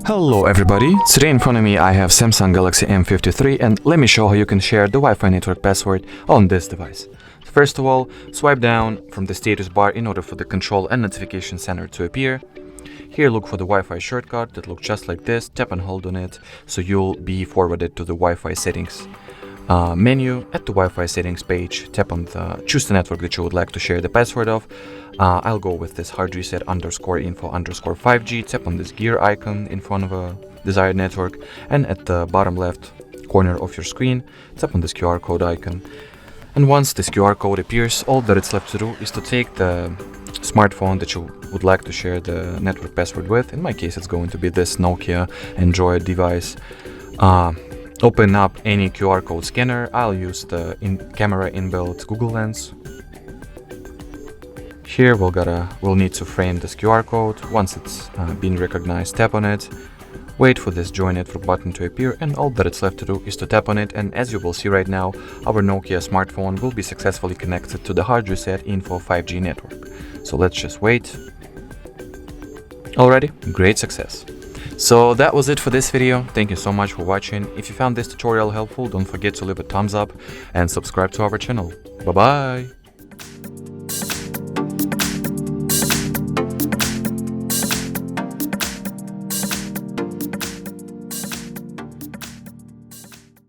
Hello everybody, today in front of me I have Samsung Galaxy M53 and let me show how you can share the Wi-Fi network password on this device. First of all, swipe down from the status bar in order for the control and notification center to appear. Here look for the Wi-Fi shortcut that looks just like this, tap and hold on it so you'll be forwarded to the Wi-Fi settings menu. At the Wi-Fi settings page, tap on choose the network that you would like to share the password of. I'll go with this HardReset.Info _ 5G. Tap on this gear icon in front of a desired network, and at the bottom left corner of your screen, tap on this QR code icon. And once this QR code appears, all that it's left to do is to take the smartphone that you would like to share the network password with. In my case, it's going to be this Nokia Android device. Open up any QR code scanner. I'll use the camera inbuilt Google Lens. Here we'll need to frame this QR code. Once it's been recognized, tap on it. Wait for this Join Network button to appear, and all that it's left to do is to tap on it, and as you will see right now, our Nokia smartphone will be successfully connected to the HardReset.Info 5G network. So let's just wait. Alrighty, great success. So that was it for this video. Thank you so much for watching. If you found this tutorial helpful, don't forget to leave a thumbs up and subscribe to our channel. Bye bye!